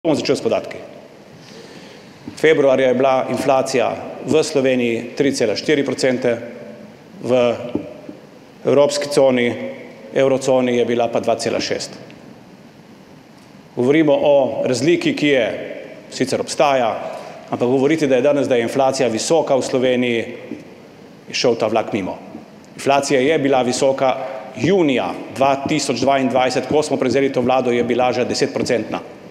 Bom začel s podatki. Februarja je bila inflacija v Sloveniji 3,4%, v evropski coni, evroconi je bila pa 2,6%. Govorimo o razliki, ki je sicer obstaja, ampak govoriti, da je inflacija visoka v Sloveniji, je šel ta vlak mimo. Inflacija je bila visoka junija 2022, ko smo prevzeli to vlado, je bila že 10-procentna.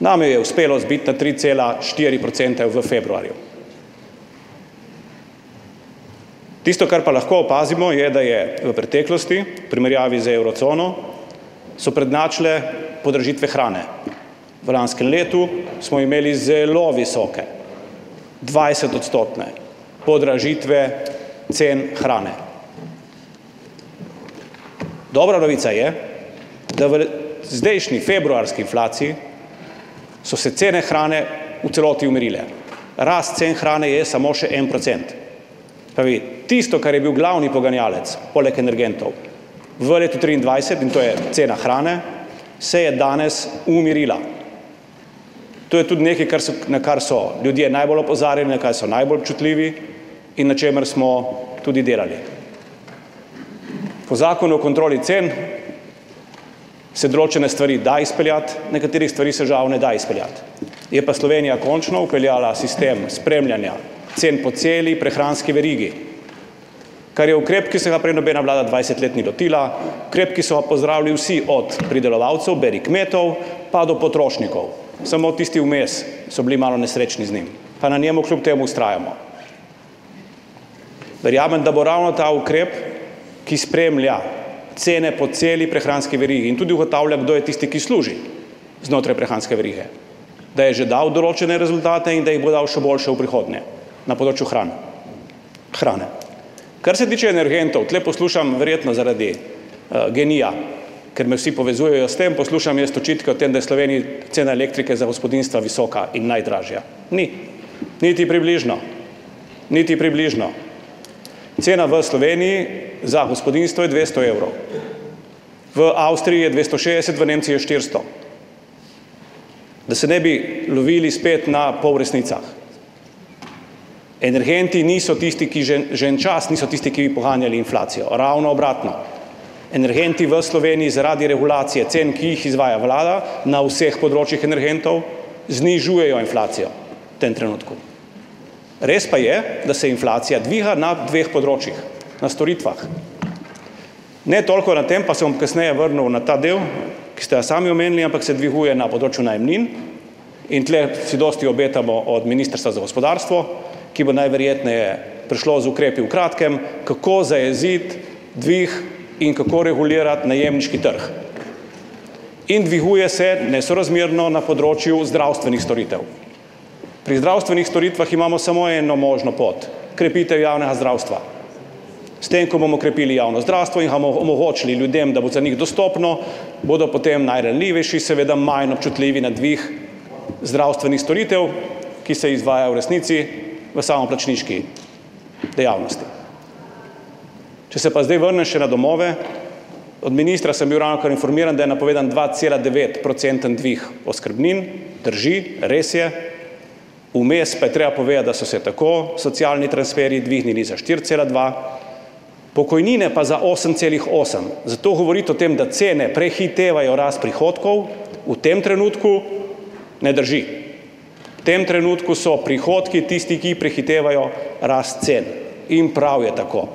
Nam je uspelo zbiti na 3,4% v februarju. Tisto, kar pa lahko opazimo, je, da je v preteklosti, v primerjavi z evrocono, so prednjačile podražitve hrane. V lanskem letu smo imeli zelo visoke, 20-odstotne podražitve cen hrane. Dobra novica je, da v zdajšnji februarski inflaciji so se cene hrane v celoti umirile. Rast cen hrane je samo še 1%. Pravi, tisto, kar je bil glavni poganjalec, poleg energentov, v letu 2023, in to je cena hrane, se je danes umirila. To je tudi nekaj, na kar so ljudje najbolj opozarjali, na kar so najbolj občutljivi in na čemer smo tudi delali. Po zakonu o kontroli cen se določene stvari da izpeljati, nekaterih stvari se žal ne da izpeljati. Je pa Slovenija končno vpeljala sistem spremljanja cen po celi prehranski verigi, kar je ukrep, ki se ga prej nobena vlada 20 let ni lotila, ukrep, ki so ga pozdravili vsi, od pridelovalcev, beri kmetov, pa do potrošnikov. Samo tisti vmes so bili malo nesrečni z njim, pa na njemu kljub temu vztrajamo. Verjamem, da bo ravno ta ukrep, ki spremlja cene po celi prehranski verigi in tudi ugotavlja, kdo je tisti, ki služi znotraj prehranske verige, da je že dal določene rezultate in da jih bo dal še boljše v prihodnje na področju hrane. Kar se tiče energentov, tle poslušam, verjetno zaradi GEN-I, ker me vsi povezujejo s tem, poslušam jaz očitke o tem, da je v Sloveniji cena elektrike za gospodinjstva visoka in najdražja. Ni. Niti približno. Niti približno. Cena v Sloveniji za gospodinjstvo je 200 evrov. V Avstriji je 260, v Nemčiji je 400. Da se ne bi lovili spet na polresnicah. Energenti niso tisti, ki že en čas niso tisti, ki bi poganjali inflacijo. Ravno obratno. Energenti v Sloveniji zaradi regulacije cen, ki jih izvaja vlada na vseh področjih energentov, znižujejo inflacijo v tem trenutku. Res pa je, da se inflacija dviga na dveh področjih, na storitvah. Ne toliko na tem, pa se bom kasneje vrnil na ta del, ki ste ga sami omenili, ampak se dviguje na področju najemnin in tle si dosti obetamo od Ministrstva za gospodarstvo, ki bo najverjetneje prišlo z ukrepi v kratkem, kako zajeziti dvig in kako regulirati najemniški trg. In dviguje se nesorazmerno na področju zdravstvenih storitev. Pri zdravstvenih storitvah imamo samo eno možno pot – krepitev javnega zdravstva. S tem, ko bomo krepili javno zdravstvo in ga omogočili ljudem, da bo za njih dostopno, bodo potem najranljivejši seveda manj občutljivi na dvig zdravstvenih storitev, ki se izvajajo v resnici v samoplačniški dejavnosti. Če se pa zdaj vrnem še na domove, od ministra sem bil ravnokar informiran, da je napovedan 2,9% dvig oskrbnin. Drži, res je. Vmes pa je treba povedati, da so se tako socialni transferji dvignili za 4,2, pokojnine pa za 8,8. Zato govoriti o tem, da cene prehitevajo rast prihodkov, v tem trenutku ne drži. V tem trenutku so prihodki tisti, ki prehitevajo rast cen. In prav je tako.